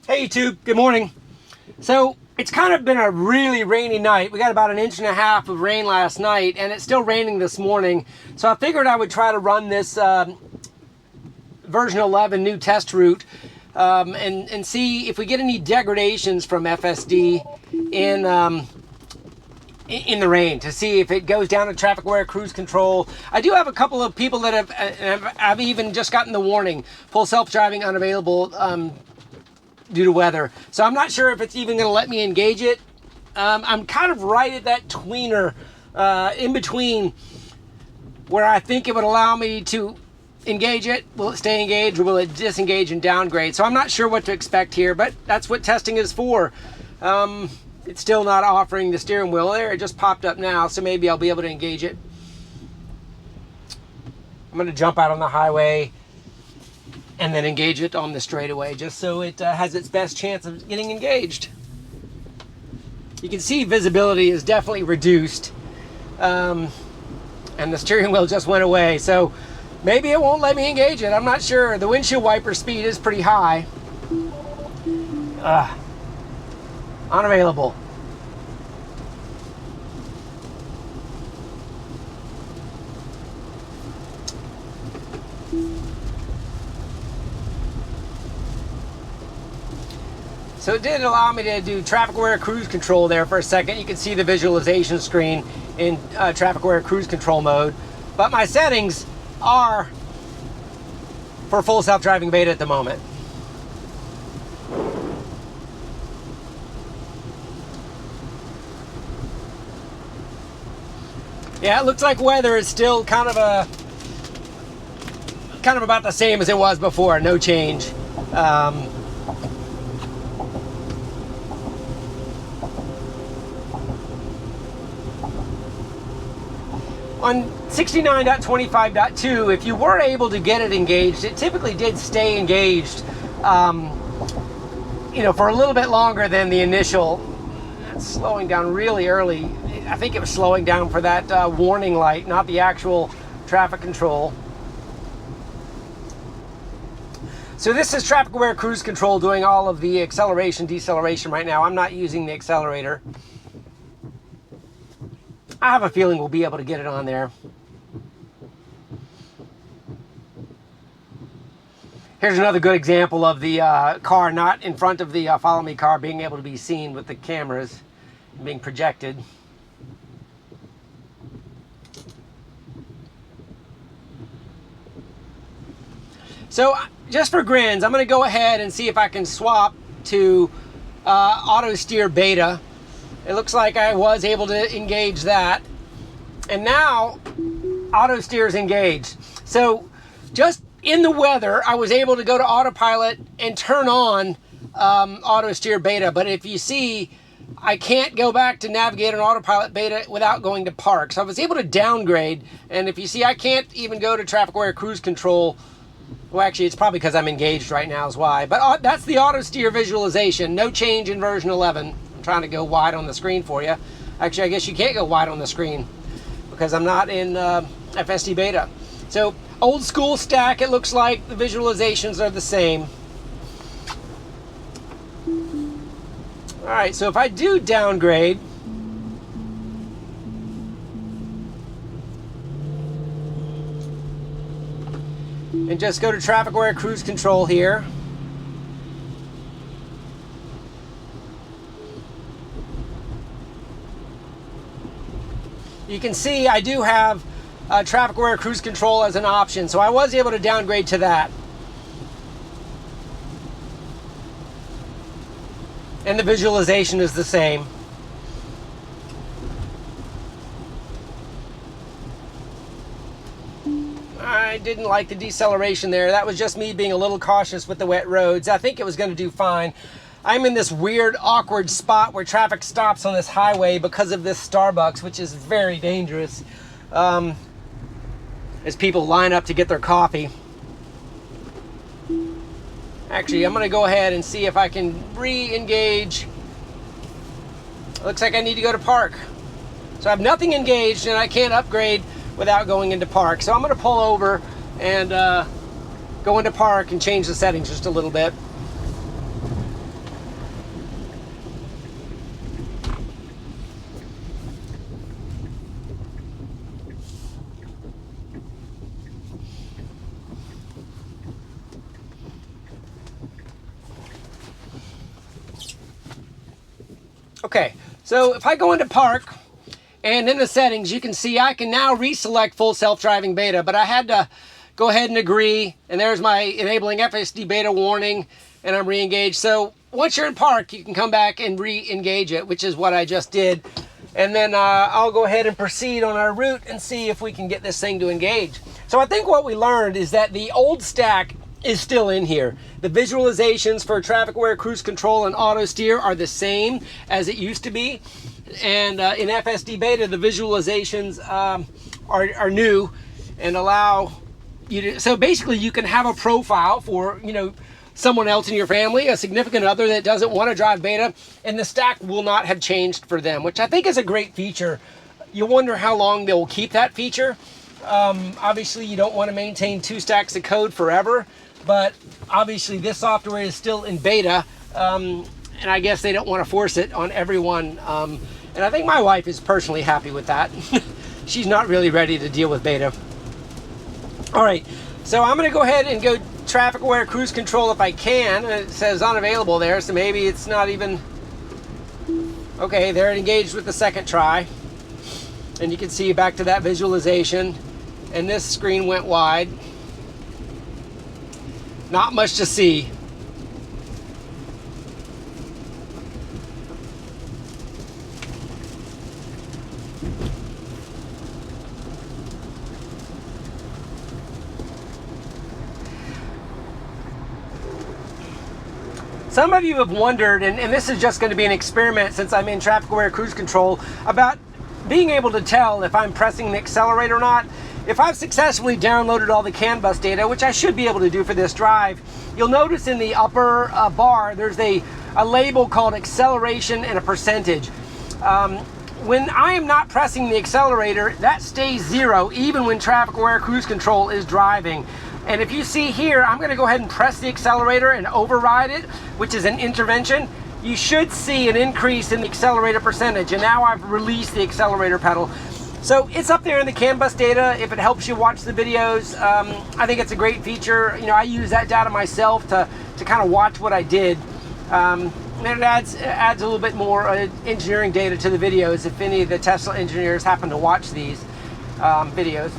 Hey YouTube, good morning. So it's kind of been a really rainy night. We got about 1.5 inches of rain last night and it's still raining this morning. So I figured I would try to run this version 11 new test route and see if we get any degradations from FSD in the rain, to see if it goes down to traffic aware cruise control. I do have a couple of people that have even just gotten the warning, full self-driving unavailable due to weather. So I'm not sure if it's even going to let me engage it. I'm kind of right at that tweener, in between, where I think it would allow me to engage it. Will it stay engaged or will it disengage and downgrade? So I'm not sure what to expect here, but that's what testing is for. It's still not offering the steering wheel there. It just popped up now, so maybe I'll be able to engage it. I'm going to jump out on the highway and then engage it on the straightaway, just so it has its best chance of getting engaged. You can see visibility is definitely reduced, and the steering wheel just went away, so maybe it won't let me engage it. I'm not sure. The windshield wiper speed is pretty high. Unavailable. So it did allow me to do traffic aware cruise control there for a second. You can see the visualization screen in traffic aware cruise control mode. But my settings are for full self-driving beta at the moment. Yeah, it looks like weather is still kind of about the same as it was before. No change. On 69.25.2, if you were able to get it engaged, it typically did stay engaged, for a little bit longer than the initial. It's slowing down really early. I think it was slowing down for that warning light, not the actual traffic control. So this is traffic aware cruise control doing all of the acceleration, deceleration right now. I'm not using the accelerator. I have a feeling we'll be able to get it on there. Here's another good example of the car not in front of the follow me car being able to be seen with the cameras being projected. So just for grins, I'm going to go ahead and see if I can swap to AutoSteer Beta. It looks like I was able to engage that. And now AutoSteer is engaged. So just in the weather, I was able to go to autopilot and turn on AutoSteer Beta. But if you see, I can't go back to navigate on autopilot beta without going to park. So I was able to downgrade. And if you see, I can't even go to traffic aware cruise control. Well, actually, it's probably because I'm engaged right now is why. But that's the AutoSteer visualization. No change in version 11. I'm trying to go wide on the screen for you. Actually, I guess you can't go wide on the screen because I'm not in FSD Beta. So old school stack, it looks like the visualizations are the same. All right, so if I do downgrade, and just go to traffic aware cruise control here. You can see I do have traffic aware cruise control as an option, so I was able to downgrade to that. And the visualization is the same. I didn't like the deceleration there. That was just me being a little cautious with the wet roads. I think it was going to do fine. I'm in this weird, awkward spot where traffic stops on this highway because of this Starbucks, which is very dangerous, as people line up to get their coffee. Actually, I'm going to go ahead and see if I can re-engage. Looks like I need to go to park. So I have nothing engaged and I can't upgrade without going into park. So I'm going to pull over and go into park and change the settings just a little bit. Okay, so if I go into park and in the settings, you can see I can now reselect full self-driving beta, but I had to go ahead and agree, and there's my enabling FSD beta warning, and I'm re-engaged. So once you're in park, you can come back and re-engage it, which is what I just did. And then I'll go ahead and proceed on our route and see if we can get this thing to engage. So I think what we learned is that the old stack is still in here. The visualizations for traffic aware cruise control and auto steer are the same as it used to be. And in FSD beta, the visualizations are new and allow you to, so basically you can have a profile for, you know, someone else in your family, a significant other that doesn't want to drive beta, and the stack will not have changed for them, which I think is a great feature. You wonder how long they will keep that feature. Obviously, you don't want to maintain 2 stacks of code forever, but obviously this software is still in beta, and I guess they don't want to force it on everyone. And I think my wife is personally happy with that. She's not really ready to deal with beta. All right, so I'm going to go ahead and go traffic aware cruise control if I can. It says unavailable there, so maybe it's not even okay. They're engaged with the second try, and you can see back to that visualization, and this screen went wide. Not much to see. Some of you have wondered, and this is just going to be an experiment since I'm in traffic aware cruise control, about being able to tell if I'm pressing the accelerator or not. If I've successfully downloaded all the CAN bus data, which I should be able to do for this drive, you'll notice in the upper bar there's a label called acceleration and a percentage. When I am not pressing the accelerator, that stays 0 even when traffic aware cruise control is driving. And if you see here, I'm going to go ahead and press the accelerator and override it, which is an intervention. You should see an increase in the accelerator percentage, and now I've released the accelerator pedal. So it's up there in the CAN bus data if it helps you watch the videos. I think it's a great feature. You know, I use that data myself to kind of watch what I did. And it adds a little bit more engineering data to the videos if any of the Tesla engineers happen to watch these videos.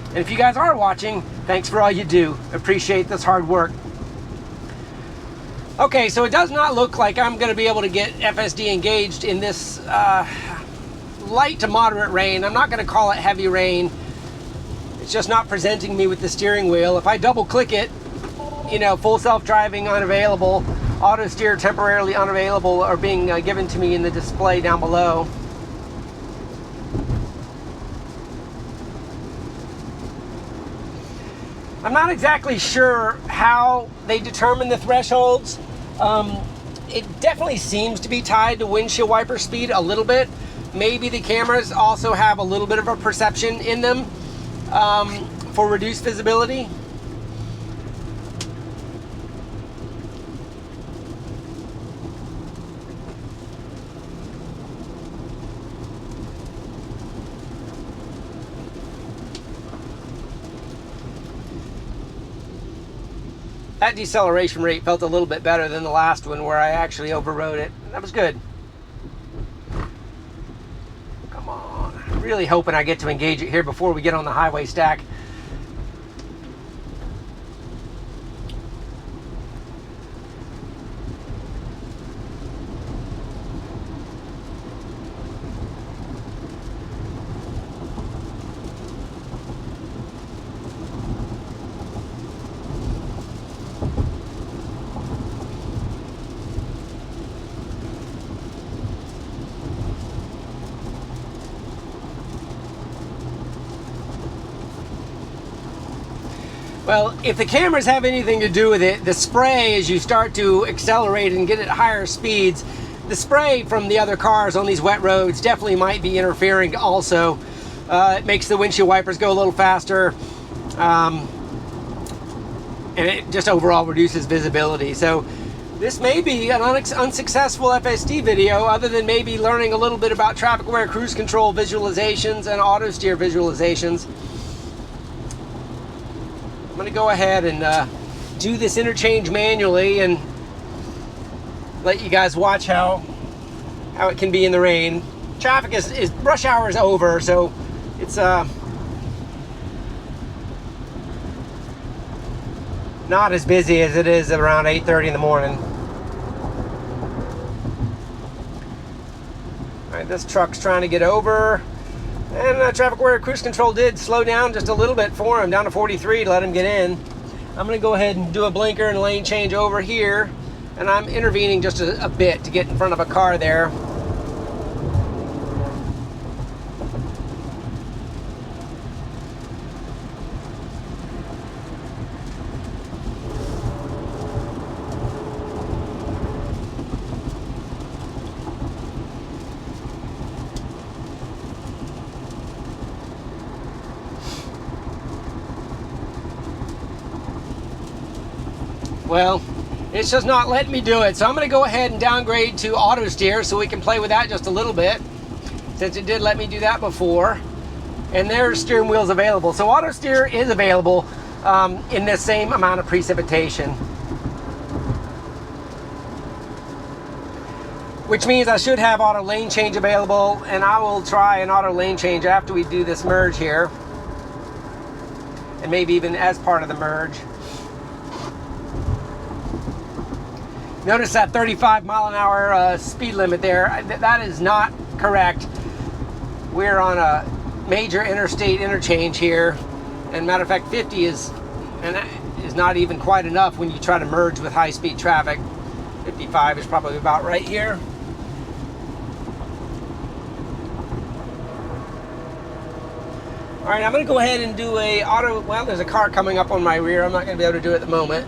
And if you guys are watching, thanks for all you do. Appreciate this hard work. Okay, so it does not look like I'm going to be able to get FSD engaged in this light to moderate rain. I'm not going to call it heavy rain. It's just not presenting me with the steering wheel. If I double click it, you know, full self-driving unavailable, auto steer temporarily unavailable are being given to me in the display down below. I'm not exactly sure how they determine the thresholds. It definitely seems to be tied to windshield wiper speed a little bit. Maybe the cameras also have a little bit of a perception in them for reduced visibility. That deceleration rate felt a little bit better than the last one where I actually overrode it. That was good. Come on. I'm really hoping I get to engage it here before we get on the highway stack. Well, if the cameras have anything to do with it, the spray as you start to accelerate and get at higher speeds, the spray from the other cars on these wet roads definitely might be interfering also. It makes the windshield wipers go a little faster, and it just overall reduces visibility. So this may be an unsuccessful FSD video, other than maybe learning a little bit about traffic aware cruise control visualizations and auto steer visualizations. I'm going to go ahead and do this interchange manually and let you guys watch how how it can be in the rain. Traffic is rush hour is over, so it's not as busy as it is around 8:30 in the morning. All right, this truck's trying to get over, and traffic aware cruise control did slow down just a little bit for him, down to 43 to let him get in. I'm going to go ahead and do a blinker and lane change over here, and I'm intervening just a bit to get in front of a car there. Well, it's just not letting me do it, so I'm going to go ahead and downgrade to AutoSteer so we can play with that just a little bit, since it did let me do that before. And there's steering wheels available, so AutoSteer is available in the same amount of precipitation, which means I should have auto lane change available, and I will try an auto lane change after we do this merge here, and maybe even as part of the merge. Notice that 35-mile-an-hour speed limit there. That is not correct. We're on a major interstate interchange here, and matter of fact, 50 is not even quite enough when you try to merge with high-speed traffic. 55 is probably about right here. All right, I'm going to go ahead and do a auto. Well, there's a car coming up on my rear. I'm not going to be able to do it at the moment.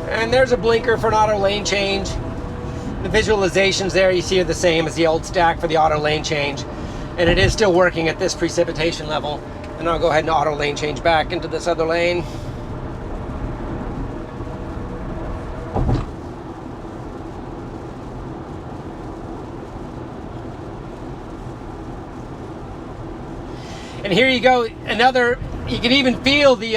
And there's a blinker for an auto lane change. The visualizations there you see are the same as the old stack for the auto lane change. And it is still working at this precipitation level. And I'll go ahead and auto lane change back into this other lane. And here you go, another, you can even feel the,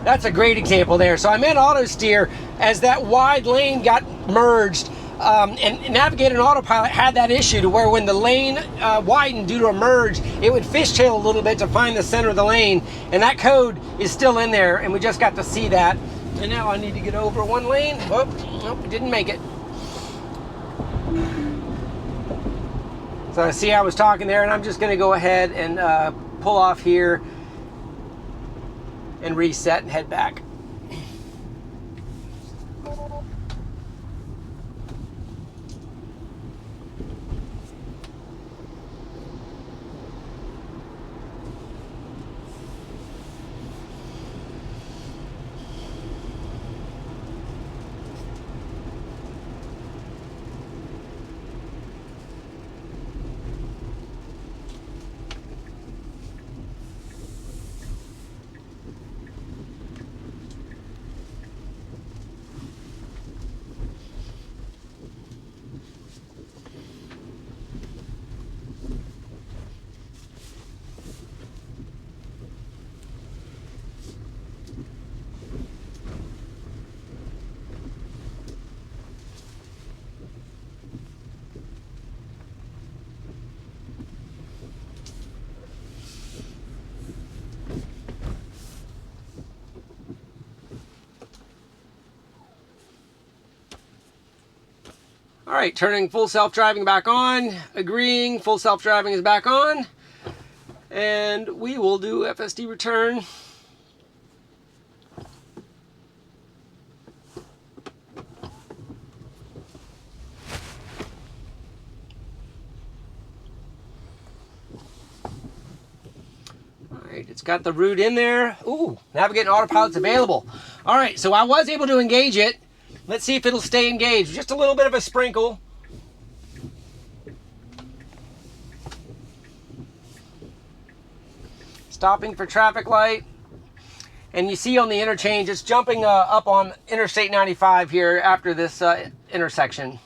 that's a great example there. So I'm in AutoSteer as that wide lane got merged, and Navigator and Autopilot had that issue to where when the lane widened due to a merge, it would fishtail a little bit to find the center of the lane, and that code is still in there, and we just got to see that. And now I need to get over one lane. Whoop, nope, didn't make it. So I see I was talking there, and I'm just gonna go ahead and pull off here and reset and head back. All right, turning full self-driving back on, agreeing full self-driving is back on, and we will do FSD return. All right, it's got the route in there. Ooh, Navigate and Autopilot's available. All right, so I was able to engage it. Let's see if it'll stay engaged. Just a little bit of a sprinkle. Stopping for traffic light. And you see on the interchange, it's jumping up on Interstate 95 here after this intersection.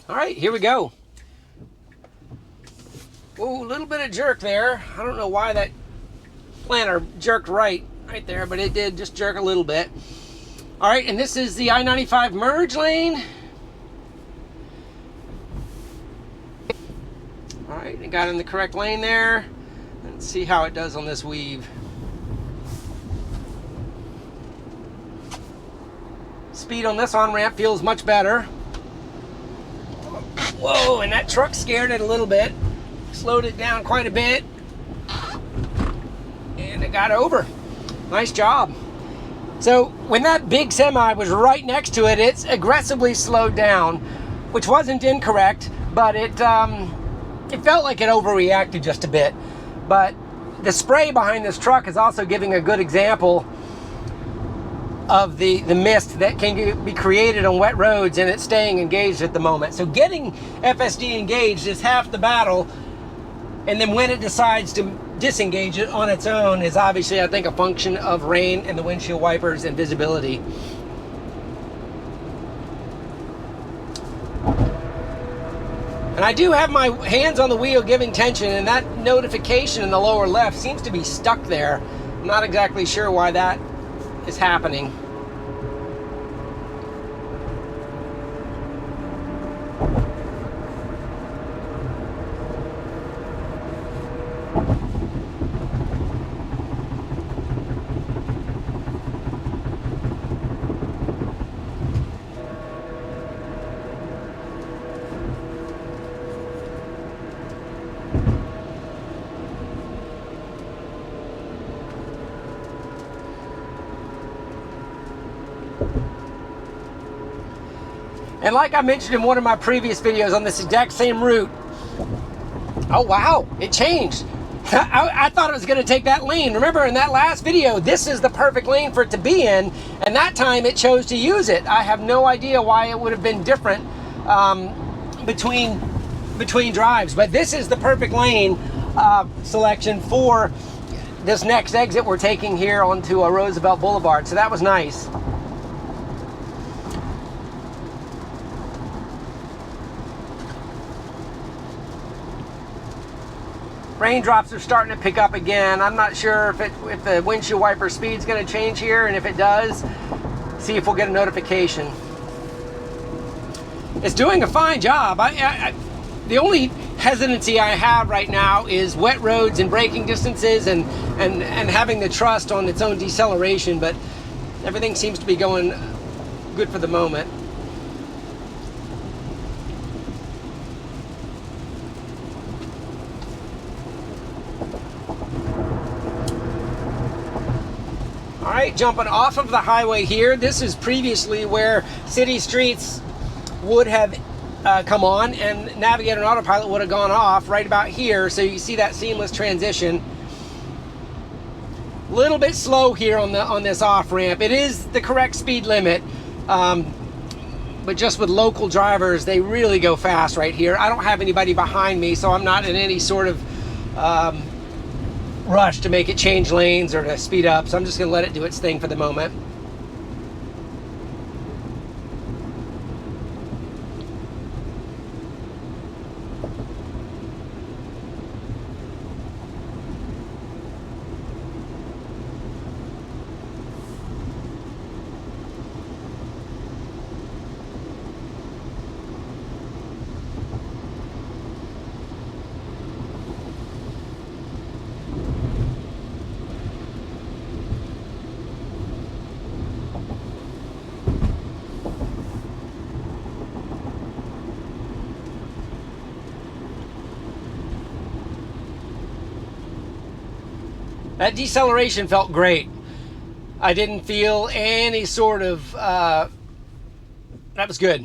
All right, here we go. Whoa, a little bit of jerk there. I don't know why that planter jerked right there, but it did just jerk a little bit. All right, and this is the I-95 merge lane. All right, it got in the correct lane there. Let's see how it does on this weave. Speed on this on-ramp feels much better. Whoa, and that truck scared it a little bit. Slowed it down quite a bit. And it got over. Nice job. So when that big semi was right next to it, it's aggressively slowed down, which wasn't incorrect, but it felt like it overreacted just a bit. But the spray behind this truck is also giving a good example of the mist that can be created on wet roads, and it's staying engaged at the moment. So getting FSD engaged is half the battle, and then when it decides to disengage it on its own is obviously, I think, a function of rain and the windshield wipers and visibility. And I do have my hands on the wheel giving tension, and that notification in the lower left seems to be stuck there. I'm not exactly sure why that is happening. And like I mentioned in one of my previous videos on this exact same route, oh wow, it changed. I thought it was going to take that lane. Remember in that last video, this is the perfect lane for it to be in, and that time it chose to use it. I have no idea why it would have been different between drives, but this is the perfect lane selection for this next exit we're taking here onto Roosevelt Boulevard, so that was nice. Raindrops are starting to pick up again. I'm not sure if the windshield wiper speed's going to change here, and if it does, see if we'll get a notification. It's doing a fine job. The only hesitancy I have right now is wet roads and braking distances and having the trust on its own deceleration, but everything seems to be going good for the moment. All right, jumping off of the highway here. This is previously where city streets would have come on and Navigator and Autopilot would have gone off right about here. So you see that seamless transition. A little bit slow here on this off ramp. It is the correct speed limit, but just with local drivers, they really go fast right here. I don't have anybody behind me, so I'm not in any sort of rush to make it change lanes or to speed up, so I'm just going to let it do its thing for the moment. That deceleration felt great. I didn't feel any sort of, that was good.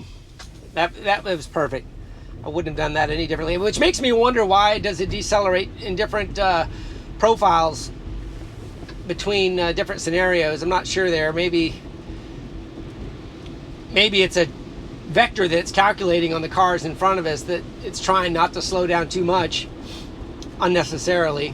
That was perfect. I wouldn't have done that any differently, which makes me wonder, why does it decelerate in different profiles between different scenarios? I'm not sure there. Maybe it's a vector that it's calculating on the cars in front of us, that it's trying not to slow down too much unnecessarily.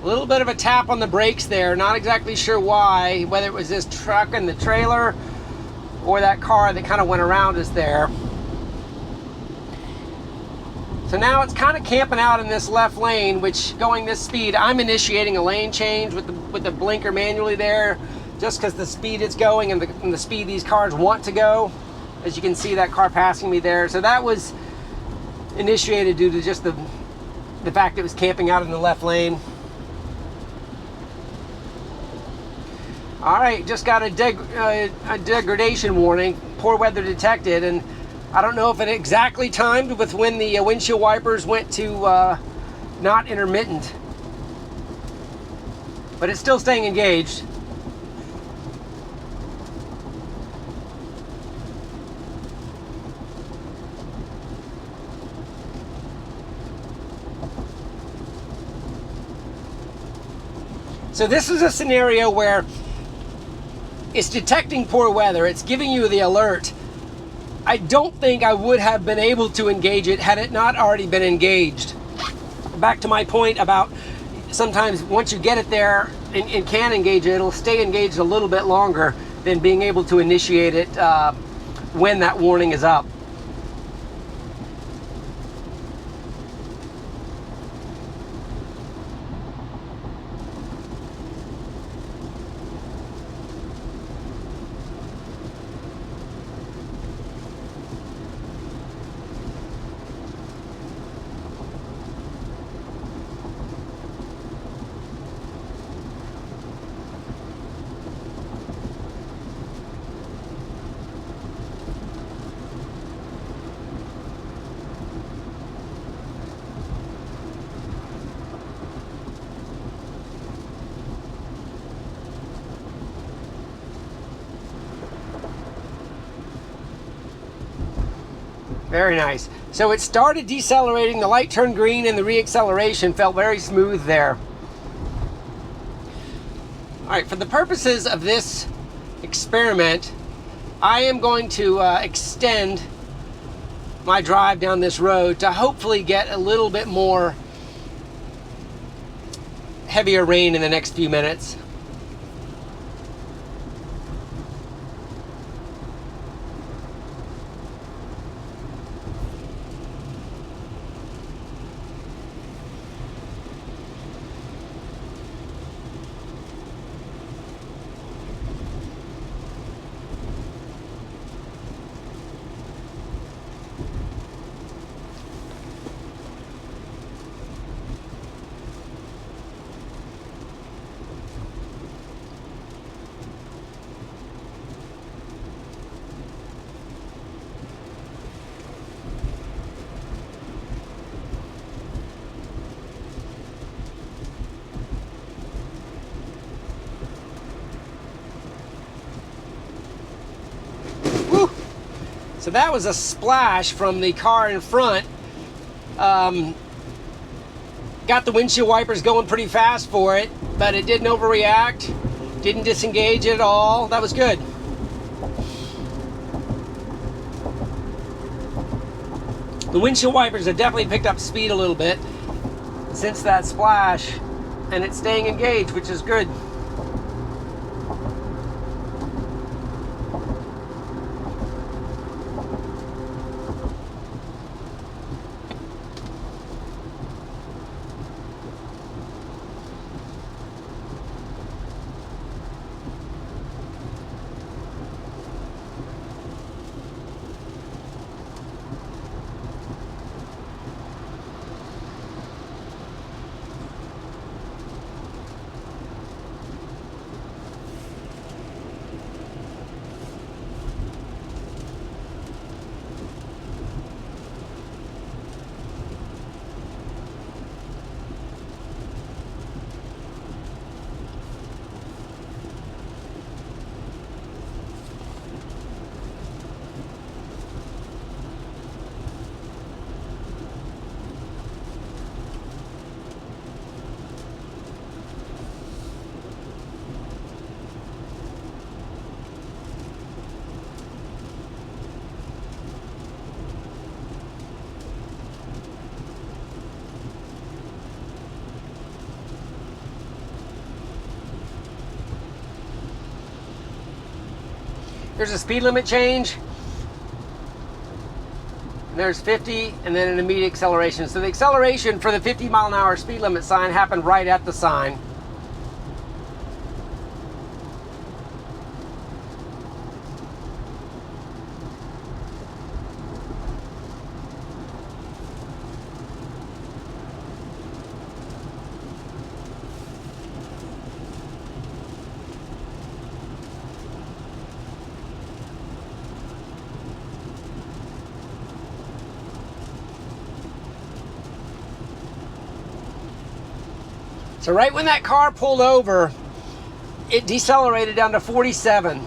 A little bit of a tap on the brakes there. Not exactly sure why, whether it was this truck and the trailer or that car that kind of went around us there. So now it's kind of camping out in this left lane, which going this speed, I'm initiating a lane change with the blinker manually there, just because the speed it's going and the speed these cars want to go. As you can see, that car passing me there. So that was initiated due to just the fact it was camping out in the left lane. All right, just got a degradation warning, poor weather detected, and I don't know if it exactly timed with when the windshield wipers went to not intermittent, but it's still staying engaged. So this is a scenario where it's detecting poor weather. It's giving you the alert. I don't think I would have been able to engage it had it not already been engaged. Back to my point about sometimes once you get it there and can engage it, it'll stay engaged a little bit longer than being able to initiate it when that warning is up. Very nice. So it started decelerating, the light turned green, and the reacceleration felt very smooth there. All right, for the purposes of this experiment, I am going to extend my drive down this road to hopefully get a little bit more heavier rain in the next few minutes. So that was a splash from the car in front. Got the windshield wipers going pretty fast for it, but it didn't overreact, didn't disengage at all. That was good. The windshield wipers have definitely picked up speed a little bit since that splash, and it's staying engaged, which is good. There's a speed limit change. There's 50 and then an immediate acceleration. So the acceleration for the 50-mile-an-hour speed limit sign happened right at the sign. So right when that car pulled over, it decelerated down to 47.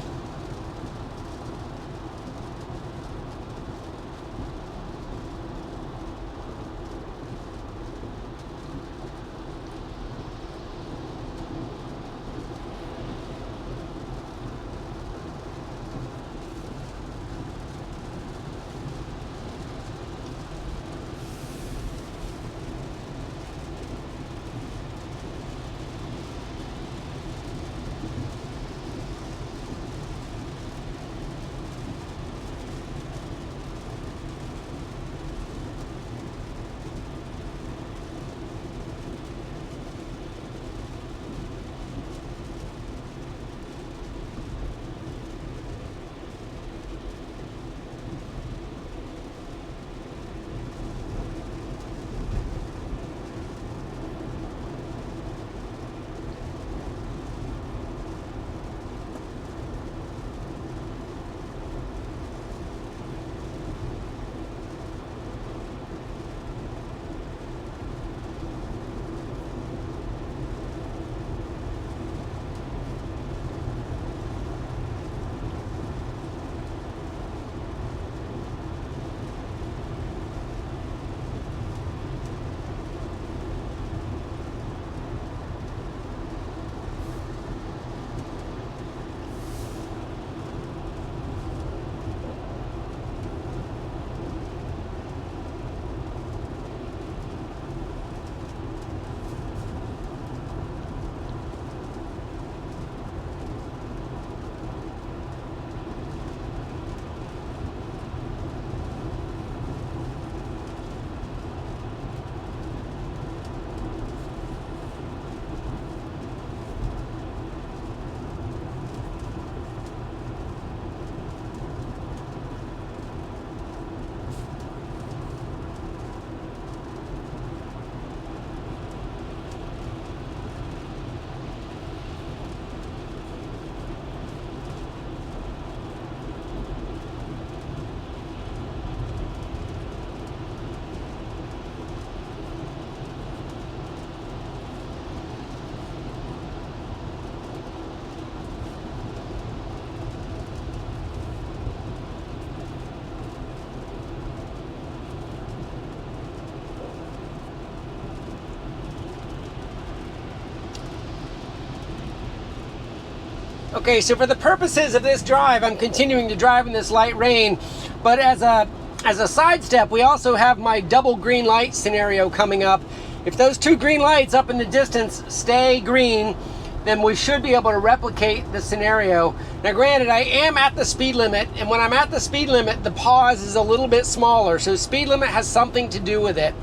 Okay, so for the purposes of this drive, I'm continuing to drive in this light rain, but as a side step, we also have my double green light scenario coming up. If those two green lights up in the distance stay green, then we should be able to replicate the scenario. Now granted, I am at the speed limit, and when I'm at the speed limit, the pause is a little bit smaller, so speed limit has something to do with it.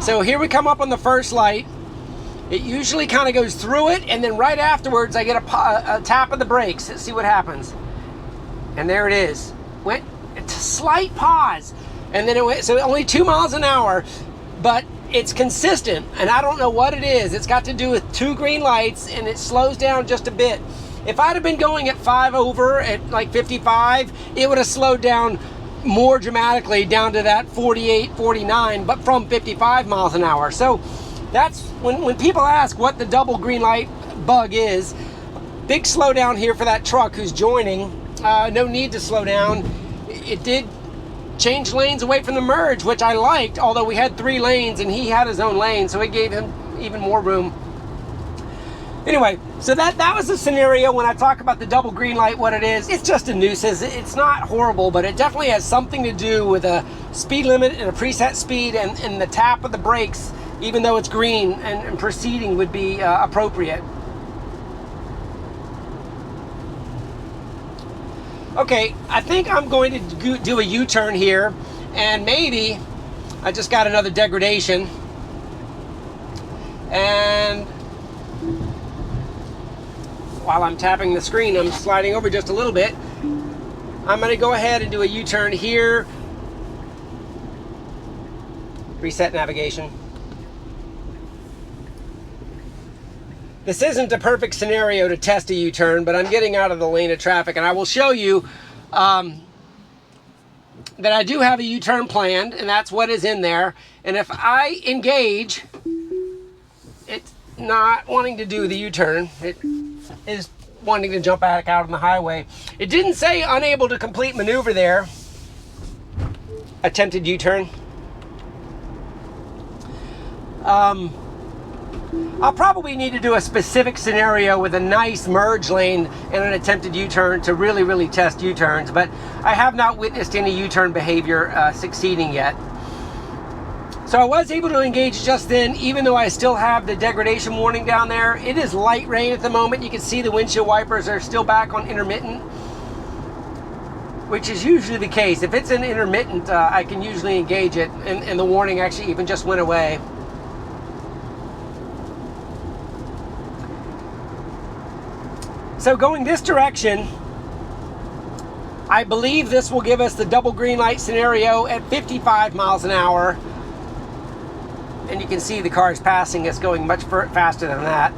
So here we come up on the first light. It usually kind of goes through it, and then right afterwards I get a tap of the brakes. Let's see what happens. And there it is. Went a slight pause, and then it went, so only 2 miles an hour, but it's consistent, and I don't know what it is. It's got to do with two green lights, and it slows down just a bit. If I'd have been going at 5 over at like 55, it would have slowed down more dramatically down to that 48, 49, but from 55 miles an hour. So that's when people ask what the double green light bug is. Big slowdown here for that truck who's joining. No need to slow down. It did change lanes away from the merge, which I liked, although we had 3 lanes and he had his own lane, so it gave him even more room. Anyway, so that was the scenario. When I talk about the double green light, what it is, it's just a nuisance. It's not horrible, but it definitely has something to do with a speed limit and a preset speed, and the tap of the brakes, even though it's green, and proceeding would be appropriate. Okay, I think I'm going to do a U-turn here, and maybe I just got another degradation. And while I'm tapping the screen, I'm sliding over just a little bit. I'm going to go ahead and do a U-turn here. Reset navigation. This isn't a perfect scenario to test a U-turn, but I'm getting out of the lane of traffic, and I will show you that I do have a U-turn planned, and that's what is in there. And if I engage, it's not wanting to do the U-turn. It is wanting to jump back out on the highway. It didn't say unable to complete maneuver there. Attempted U-turn. I'll probably need to do a specific scenario with a nice merge lane and an attempted U-turn to really test U-turns, but I have not witnessed any U-turn behavior succeeding yet. So I was able to engage just then, even though I still have the degradation warning down there. It is light rain at the moment. You can see the windshield wipers are still back on intermittent, which is usually the case. If it's an intermittent, I can usually engage it, and the warning actually even just went away. So going this direction, I believe this will give us the double green light scenario at 55 miles an hour. And you can see the cars passing us going much faster than that.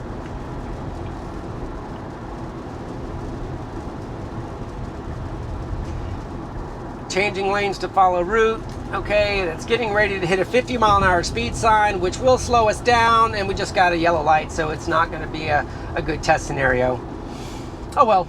Changing lanes to follow route. Okay, and it's getting ready to hit a 50 mile an hour speed sign, which will slow us down, and we just got a yellow light, so it's not going to be a good test scenario. Oh well.